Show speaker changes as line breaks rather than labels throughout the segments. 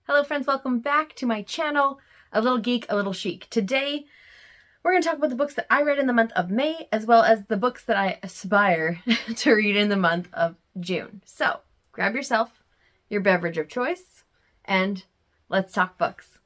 Hello friends, welcome back to my channel, A Little Geek, A Little Chic. Today, we're going to talk about the books that I read in the month of May, as well as the books that I aspire to read in the month of June. So, grab yourself your beverage of choice, and let's talk books.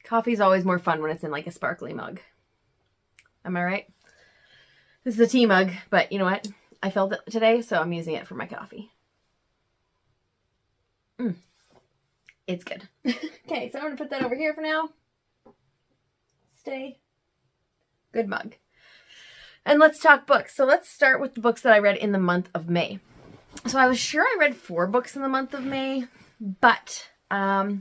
Coffee's always more fun when it's in like a sparkly mug. Am I right? This is a tea mug, but you know what? I felt it today, so I'm using it for my coffee. It's good. Okay, so I'm going to put that over here for now. Stay. Good mug. And let's talk books. So let's start with the books that I read in the month of May. So I was sure I read 4 books in the month of May, but I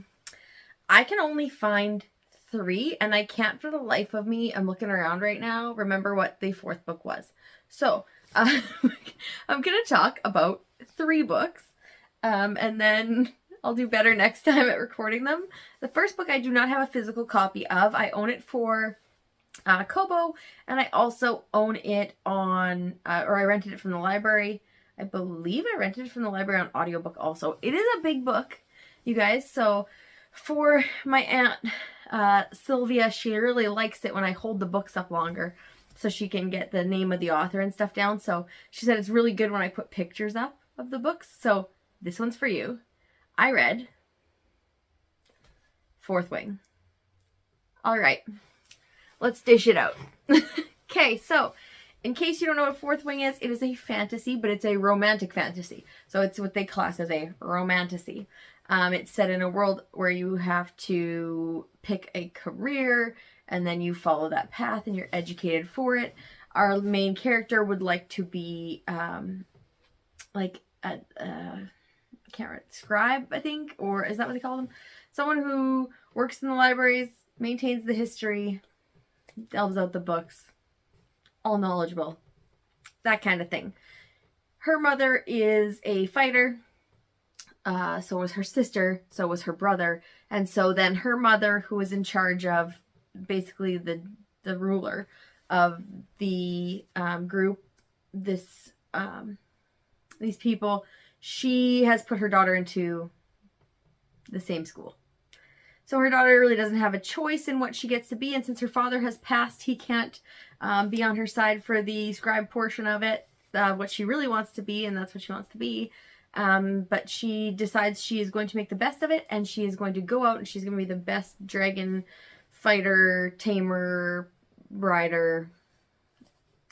can only find 3, and I can't for the life of me, I'm looking around right now, remember what the 4th book was. So I'm going to talk about 3 books, and then I'll do better next time at recording them. The first book I do not have a physical copy of. I own it for Kobo, and I also own it on, or I rented it from the library. I believe I rented it from the library on audiobook also. It is a big book, you guys, so for my aunt, Sylvia, she really likes it when I hold the books up longer so she can get the name of the author and stuff down. So she said it's really good when I put pictures up of the books. So this one's for you. I read Fourth Wing. All right, let's dish it out. Okay, so in case you don't know what Fourth Wing is, it is a fantasy, but it's a romantic fantasy. So it's what they class as a romantasy. It's set in a world where you have to pick a career and then you follow that path and you're educated for it. Our main character would like to be like a scribe, I think, or is that what they call them? Someone who works in the libraries, maintains the history, delves out the books, all knowledgeable, that kind of thing. Her mother is a fighter. So was her sister, so was her brother, and so then her mother, who was in charge of basically the ruler of the group, these people, she has put her daughter into the same school. So her daughter really doesn't have a choice in what she gets to be, and since her father has passed, he can't be on her side for the scribe portion of it, what she really wants to be, and that's what she wants to be. But she decides she is going to make the best of it, and she is going to go out and she's going to be the best dragon fighter, tamer, rider,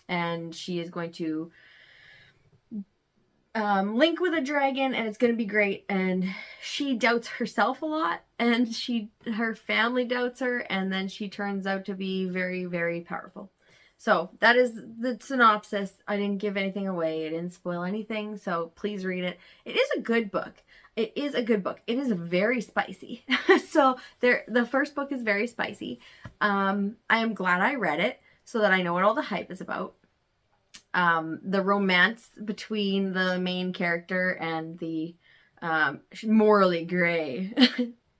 and she is going to link with a dragon, and it's going to be great. And she doubts herself a lot, and her family doubts her, and then she turns out to be very, very powerful. So that is the synopsis. I didn't give anything away. I didn't spoil anything. So please read it. It is a good book. It is a good book. It is very spicy. So the first book is very spicy. I am glad I read it so that I know what all the hype is about. The romance between the main character and the morally gray,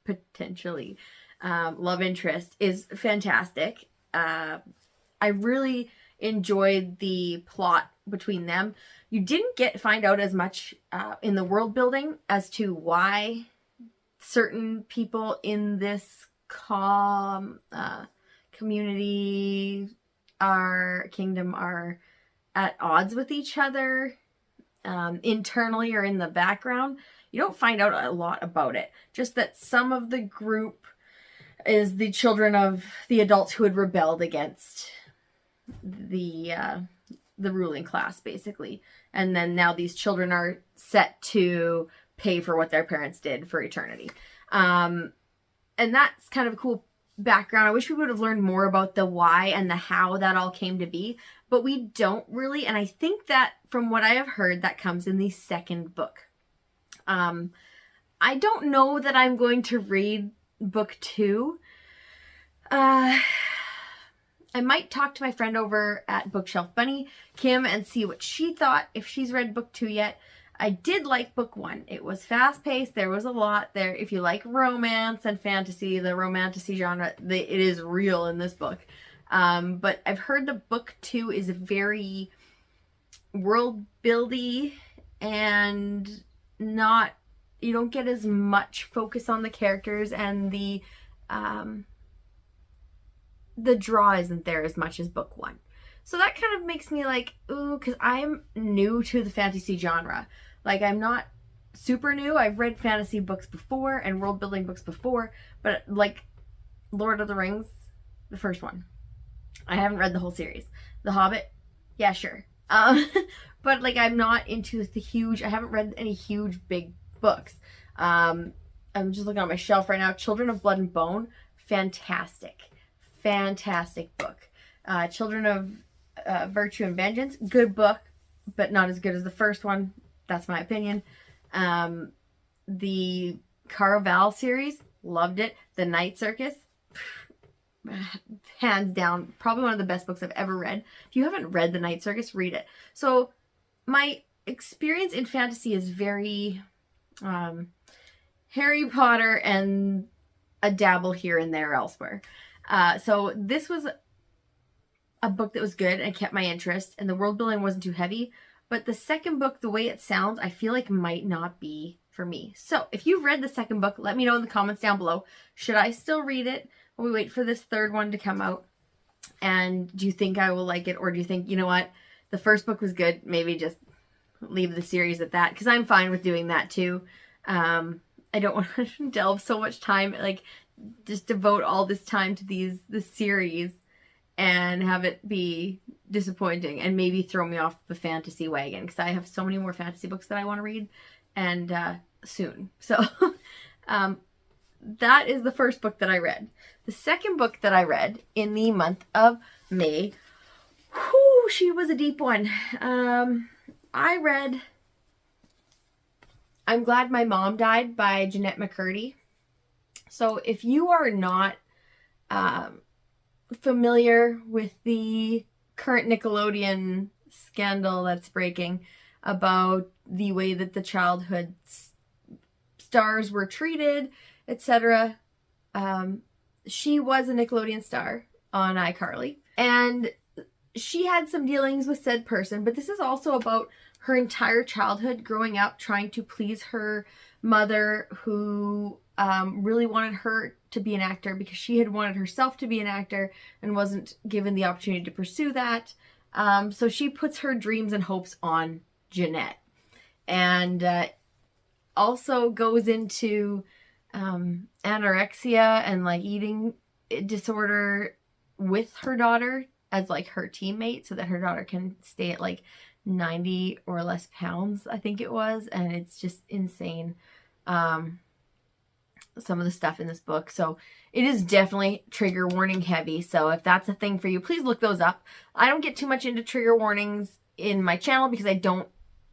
potentially, love interest is fantastic. I really enjoyed the plot between them. You didn't find out as much in the world building as to why certain people in this community, our kingdom, are at odds with each other internally or in the background. You don't find out a lot about it. Just that some of the group is the children of the adults who had rebelled against the the ruling class, basically. And then now these children are set to pay for what their parents did for eternity. And that's kind of a cool background. I wish we would have learned more about the why and the how that all came to be, but we don't really. And I think that from what I have heard, that comes in the second book. I don't know that I'm going to read book 2. I might talk to my friend over at Bookshelf Bunny, Kim, and see what she thought, if she's read book 2 yet. I did like book 1. It was fast-paced. There was a lot there. If you like romance and fantasy, the romantasy genre, it is real in this book. But I've heard the book 2 is very world-buildy and not... You don't get as much focus on the characters, and the draw isn't there as much as book 1. So that kind of makes me like, ooh, because I'm new to the fantasy genre. Like, I'm not super new. I've read fantasy books before and world building books before, but like Lord of the Rings, the first one, I haven't read the whole series. The Hobbit, yeah, sure. But like, I'm not into the huge, I haven't read any huge big books. I'm just looking on my shelf right now. Children of Blood and Bone, fantastic book. Children of Virtue and Vengeance, good book, but not as good as the first one. That's my opinion. The Caraval series, loved it. The Night Circus, hands down, probably one of the best books I've ever read. If you haven't read The Night Circus, read it. So my experience in fantasy is very Harry Potter and a dabble here and there elsewhere. So this was a book that was good and kept my interest, and the world building wasn't too heavy. But the second book, the way it sounds, I feel like might not be for me. So if you've read the second book, let me know in the comments down below. Should I still read it while we wait for this third one to come out? And do you think I will like it? Or do you think, you know what, the first book was good, maybe just leave the series at that? Because I'm fine with doing that too. I don't want to delve so much time, like just devote all this time to this series and have it be disappointing and maybe throw me off the fantasy wagon, because I have so many more fantasy books that I want to read, and soon. So that is the first book that I read. The second book that I read in the month of May, whew, she was a deep one. I read I'm Glad My Mom Died by Jeanette McCurdy. So if you are not familiar with the current Nickelodeon scandal that's breaking about the way that the childhood stars were treated, etc., she was a Nickelodeon star on iCarly, and she had some dealings with said person, but this is also about her entire childhood growing up trying to please her mother, who really wanted her to be an actor because she had wanted herself to be an actor and wasn't given the opportunity to pursue that. So she puts her dreams and hopes on Jeanette, and also goes into anorexia and like eating disorder with her daughter as like her teammate, so that her daughter can stay at like 90 or less pounds, I think it was. And it's just insane, some of the stuff in this book. So it is definitely trigger warning heavy. So if that's a thing for you, please look those up. I don't get too much into trigger warnings in my channel because I don't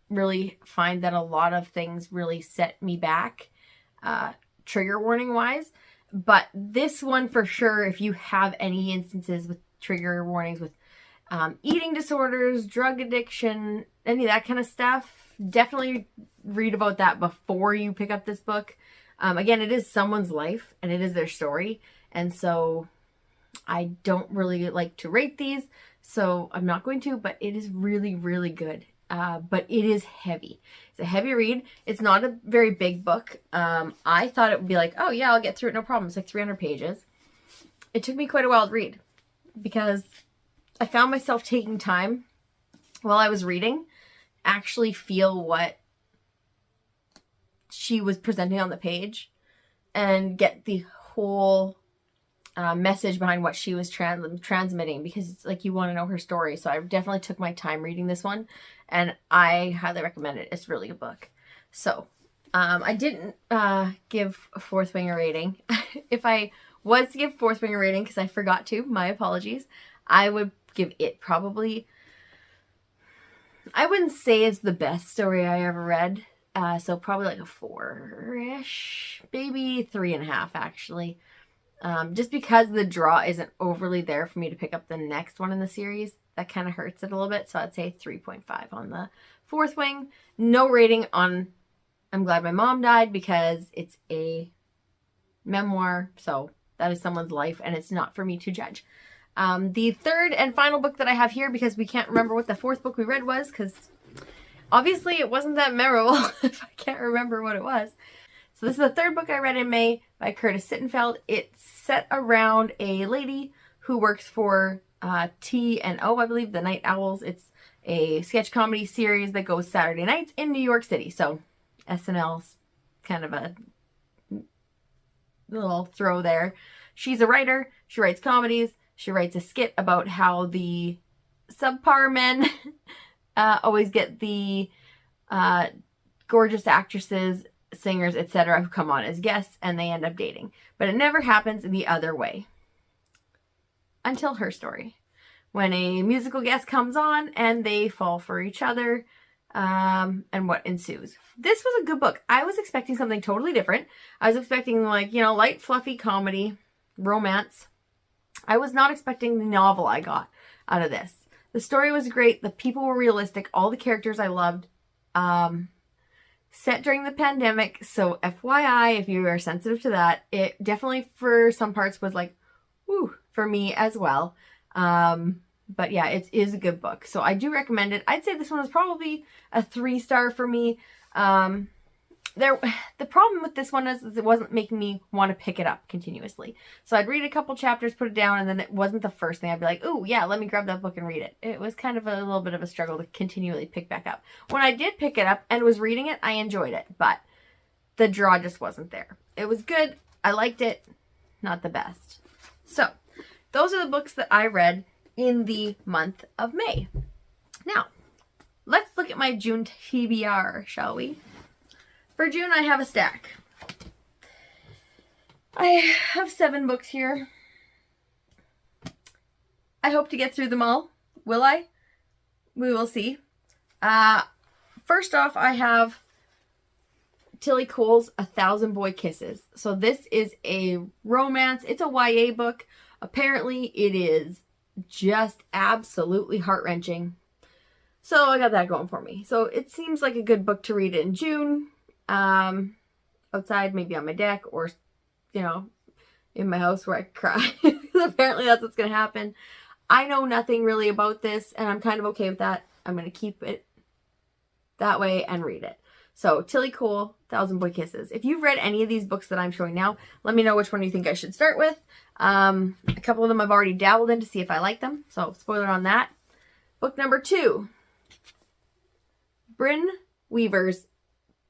really find that a lot of things really set me back trigger warning wise. But this one for sure, if you have any instances with trigger warnings with eating disorders, drug addiction, any of that kind of stuff, definitely read about that before you pick up this book. Again, it is someone's life and it is their story. And so I don't really like to rate these, so I'm not going to, but it is really, really good. But it is heavy. It's a heavy read. It's not a very big book. I thought it would be like, oh yeah, I'll get through it, no problem. It's like 300 pages. It took me quite a while to read because I found myself taking time while I was reading, actually feel what she was presenting on the page and get the whole message behind what she was transmitting, because it's like you want to know her story. So I definitely took my time reading this one, and I highly recommend it. It's really a book. So I didn't give Fourth Wing a rating. If I was to give Fourth Wing a rating, because I forgot to, my apologies, I would give it probably, I wouldn't say it's the best story I ever read. So probably like a 4-ish, maybe 3.5 actually. Just because the draw isn't overly there for me to pick up the next one in the series. That kind of hurts it a little bit. So I'd say 3.5 on the Fourth Wing. No rating on I'm Glad My Mom Died, because it's a memoir. So that is someone's life, and it's not for me to judge. The third and final book that I have here, because we can't remember what the fourth book we read was, because obviously it wasn't that memorable if I can't remember what it was. So this is the third book I read in May by Curtis Sittenfeld. It's set around a lady who works for T&O, I believe, the Night Owls. It's a sketch comedy series that goes Saturday nights in New York City. So SNL's kind of a little throw there. She's a writer. She writes comedies. She writes a skit about how the subpar men always get the gorgeous actresses, singers, etc. who come on as guests, and they end up dating. But it never happens in the other way. Until her story. When a musical guest comes on and they fall for each other, and what ensues. This was a good book. I was expecting something totally different. I was expecting, like, you know, light, fluffy comedy, romance. I was not expecting the novel I got out of this. The story was great. The people were realistic. All the characters I loved. Set during the pandemic, so FYI, if you are sensitive to that, it definitely for some parts was like, woo, for me as well. But yeah, it is a good book, so I do recommend it. I'd say this one was probably a 3-star for me. The problem with this one is it wasn't making me want to pick it up continuously. So I'd read a couple chapters, put it down, and then it wasn't the first thing I'd be like, oh yeah, let me grab that book and read it. It was kind of a little bit of a struggle to continually pick back up. When I did pick it up and was reading it, I enjoyed it, but the draw just wasn't there. It was good. I liked it. Not the best. So those are the books that I read in the month of May. Now, let's look at my June TBR, shall we? For June, I have a stack. I have 7 books here. I hope to get through them all. Will I? We will see. First off, I have Tilly Cole's 1,000 Boy Kisses. So this is a romance. It's a YA book. Apparently, it is just absolutely heart-wrenching. So I got that going for me. So it seems like a good book to read in June. Outside, maybe on my deck, or, you know, in my house where I cry. Apparently that's what's going to happen. I know nothing really about this, and I'm kind of okay with that. I'm going to keep it that way and read it. So, Tilly Cole, 1,000 Boy Kisses. If you've read any of these books that I'm showing now, let me know which one you think I should start with. A couple of them I've already dabbled in to see if I like them. So, spoiler on that. Book number 2. Bryn Weaver's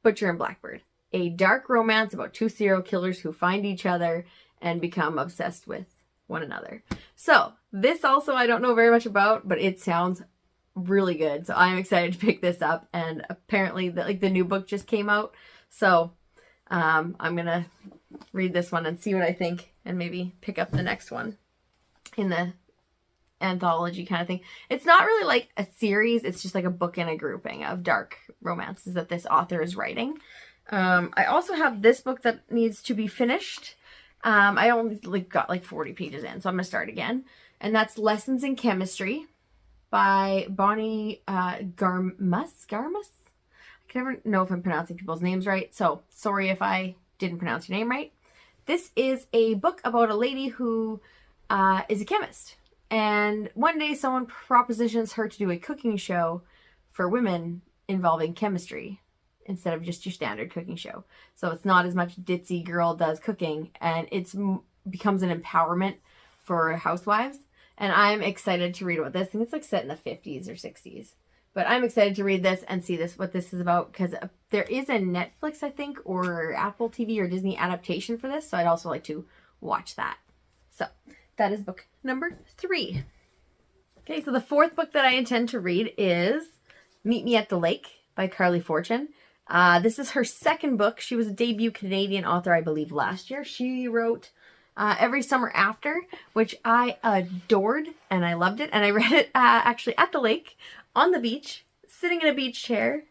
Butcher and Blackbird. A dark romance about 2 serial killers who find each other and become obsessed with one another. So, this also I don't know very much about, but it sounds really good. So, I'm excited to pick this up. And apparently, the new book just came out. So, I'm going to read this one and see what I think, and maybe pick up the next one in the anthology kind of thing. It's not really like a series. It's just like a book in a grouping of dark romances that this author is writing. I also have this book that needs to be finished. I only got like 40 pages in, so I'm going to start again. And that's Lessons in Chemistry by Bonnie Garmus. I can never know if I'm pronouncing people's names right, so sorry if I didn't pronounce your name right. This is a book about a lady who is a chemist. And one day someone propositions her to do a cooking show for women involving chemistry instead of just your standard cooking show. So it's not as much ditzy girl does cooking, and it becomes an empowerment for housewives. And I'm excited to read about this. I think it's like set in the 50s or 60s. But I'm excited to read this and see what this is about, because there is a Netflix, I think, or Apple TV or Disney adaptation for this. So I'd also like to watch that. So that is book number 3. Okay, so the 4th book that I intend to read is Meet Me at the Lake by Carly Fortune. This is her 2nd book. She was a debut Canadian author, I believe, last year. She wrote Every Summer After, which I adored and I loved it. And I read it actually at the lake, on the beach, sitting in a beach chair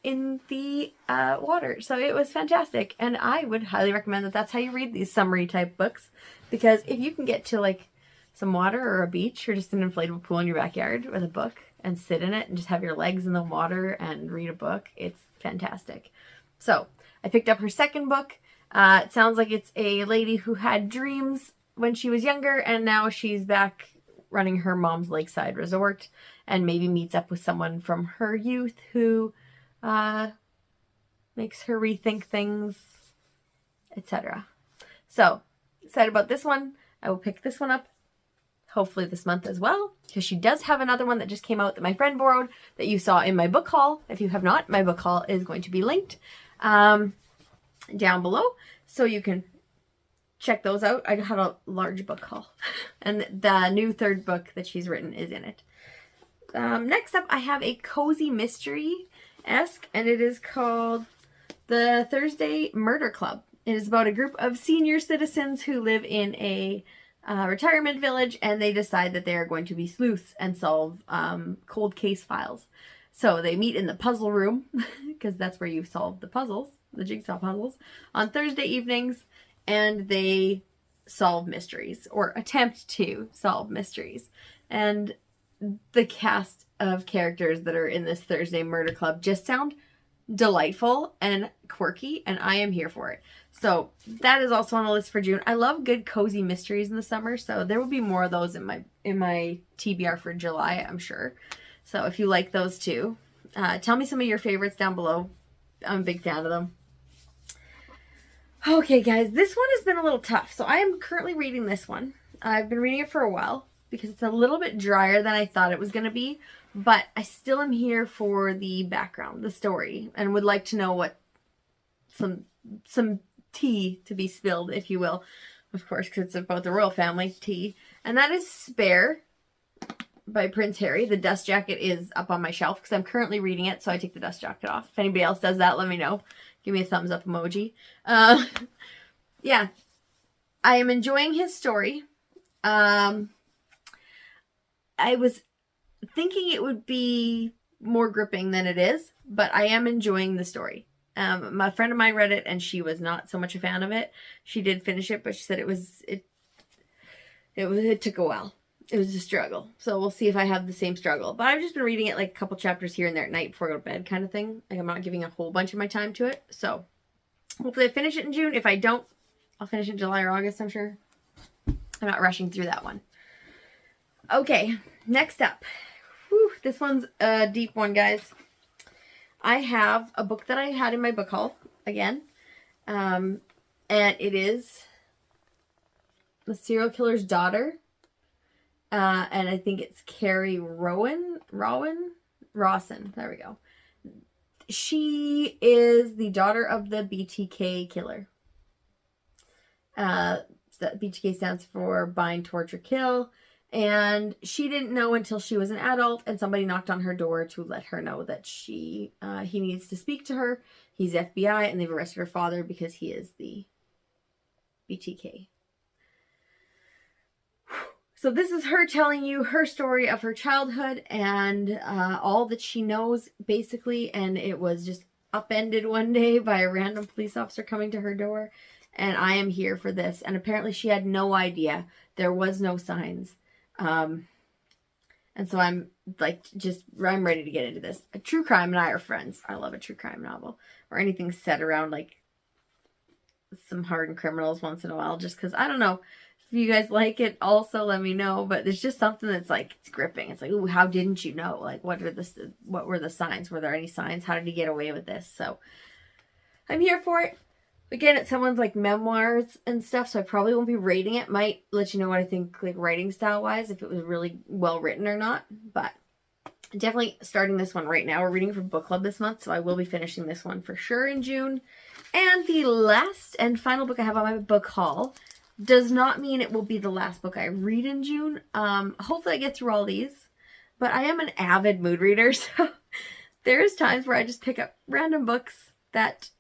in the water. So it was fantastic. And I would highly recommend that that's how you read these summary type books. Because if you can get to like some water or a beach or just an inflatable pool in your backyard with a book and sit in it and just have your legs in the water and read a book, it's fantastic. So I picked up her 2nd book. It sounds like it's a lady who had dreams when she was younger and now she's back running her mom's lakeside resort and maybe meets up with someone from her youth who makes her rethink things, etc. So excited about this one. I will pick this one up hopefully this month as well, because she does have another one that just came out that my friend borrowed that you saw in my book haul. If you have not, my book haul is going to be linked down below, so you can check those out. I had a large book haul and the new 3rd book that she's written is in it. Next up, I have a cozy mystery-esque, and it is called The Thursday Murder Club. It is about a group of senior citizens who live in a retirement village, and they decide that they are going to be sleuths and solve cold case files. So they meet in the puzzle room, because that's where you solve the puzzles, the jigsaw puzzles, on Thursday evenings, and they solve mysteries, or attempt to solve mysteries. And the cast of characters that are in this Thursday Murder Club just sound delightful and quirky, and I am here for it. So that is also on the list for June. I love good cozy mysteries in the summer, so there will be more of those in my TBR for July, I'm sure. So if you like those too, tell me some of your favorites down below. I'm a big fan of them. Okay, guys, this one has been a little tough. So I am currently reading this one. I've been reading it for a while because it's a little bit drier than I thought it was going to be, but I still am here for the background, the story, and would like to know what some tea to be spilled, if you will, of course, because it's about the royal family tea, and that is Spare by Prince Harry. The dust jacket is up on my shelf because I'm currently reading it, so I take the dust jacket off. If anybody else does that, let me know. Give me a thumbs up emoji. Yeah, I am enjoying his story. I was thinking it would be more gripping than it is, but I am enjoying the story. My friend of mine read it and she was not so much a fan of it. She did finish it, but she said it took a while. It was a struggle. So we'll see if I have the same struggle. But I've just been reading it like a couple chapters here and there at night before I go to bed kind of thing. Like I'm not giving a whole bunch of my time to it. So hopefully I finish it in June. If I don't, I'll finish it in July or August, I'm sure. I'm not rushing through that one. Okay, next up. Whew, this one's a deep one, guys. I have a book that I had in my book haul again. And it is The Serial Killer's Daughter. And I think it's Carrie Rawson. There we go. She is the daughter of the BTK killer. BTK stands for Bind, Torture, Kill. And she didn't know until she was an adult, and somebody knocked on her door to let her know that he needs to speak to her. He's FBI, and they've arrested her father because he is the BTK. So this is her telling you her story of her childhood and all that she knows, basically. And it was just upended one day by a random police officer coming to her door. And I am here for this. And apparently she had no idea. There was no signs. And so I'm like, I'm ready to get into this. A true crime and I are friends. I love a true crime novel. Or anything set around like some hardened criminals once in a while. Just because, I don't know. If you guys like it, also let me know. But there's just something that's like, it's gripping. It's like, ooh, how didn't you know? Like, what were the signs? Were there any signs? How did he get away with this? So I'm here for it. Again, it's someone's like memoirs and stuff, so I probably won't be rating it. Might let you know what I think, like writing style wise, if it was really well written or not. But definitely starting this one right now. We're reading for book club this month, so I will be finishing this one for sure in June. And the last and final book I have on my book haul Does not mean it will be the last book I read in June. Hopefully I get through all these. But I am an avid mood reader, so there's times where I just pick up random books that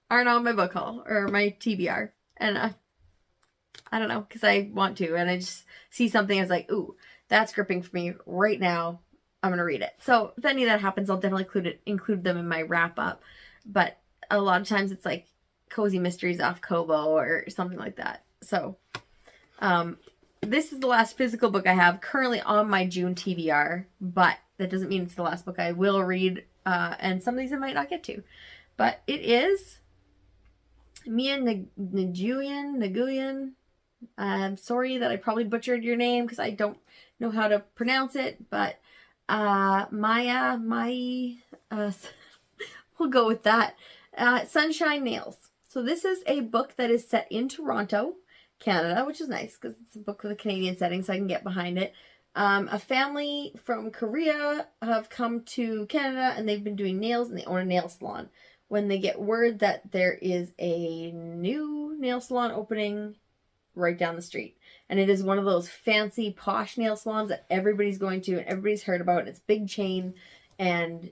aren't on my book haul or my TBR. And I don't know, because I want to. And I just see something, I was like, ooh, that's gripping for me right now. I'm going to read it. So if any of that happens, I'll definitely include them in my wrap up. But a lot of times it's like Cozy Mysteries off Kobo or something like that. So this is the last physical book I have currently on my June TBR, but that doesn't mean it's the last book I will read, and some of these I might not get to. But it is Mia Nguyen. I'm sorry that I probably butchered your name because I don't know how to pronounce it, but Maya, we'll go with that. Sunshine Nails. So this is a book that is set in Toronto, Canada, which is nice because it's a book with a Canadian setting, so I can get behind it. A family from Korea have come to Canada and they've been doing nails, and they own a nail salon. When they get word that there is a new nail salon opening right down the street, and it is one of those fancy posh nail salons that everybody's going to and everybody's heard about, and it's big chain, and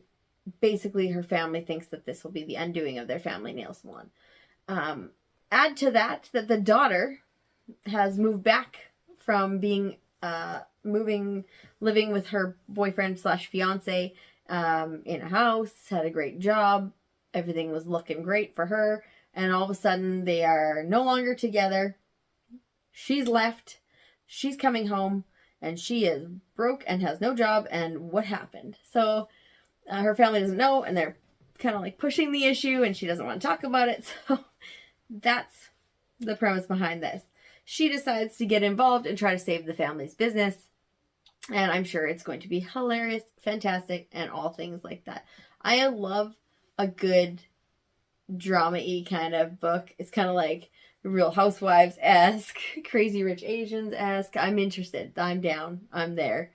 basically her family thinks that this will be the undoing of their family nail salon. Add to that the daughter has moved back from being living with her boyfriend / fiance in a house, had a great job, everything was looking great for her, and all of a sudden they are no longer together. She's left, she's coming home, and she is broke and has no job, and what happened? So her family doesn't know, and they're kind of like pushing the issue, and she doesn't want to talk about it. So that's the premise behind this. She decides to get involved and try to save the family's business, and I'm sure it's going to be hilarious, fantastic, and all things like that. I love a good drama-y kind of book. It's kind of like Real Housewives-esque, Crazy Rich Asians-esque. I'm interested. I'm down. I'm there.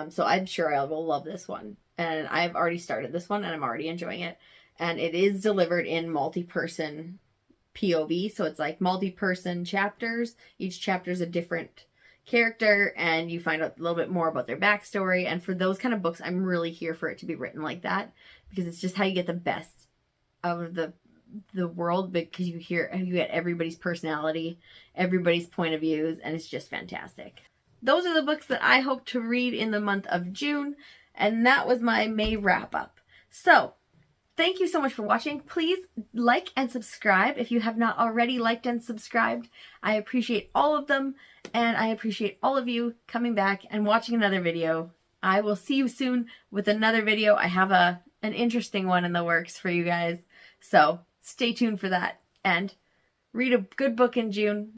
So I'm sure I will love this one. And I've already started this one, and I'm already enjoying it. And it is delivered in multi-person POV, so it's like multi-person chapters. Each chapter is a different character, and you find out a little bit more about their backstory. And for those kind of books, I'm really here for it to be written like that, because it's just how you get the best out of the world, because you get everybody's personality, everybody's point of views, and it's just fantastic. Those are the books that I hope to read in the month of June, and that was my May wrap up. So thank you so much for watching. Please like and subscribe if you have not already liked and subscribed. I appreciate all of them, and I appreciate all of you coming back and watching another video. I will see you soon with another video. I have an interesting one in the works for you guys, so stay tuned for that, and read a good book in June.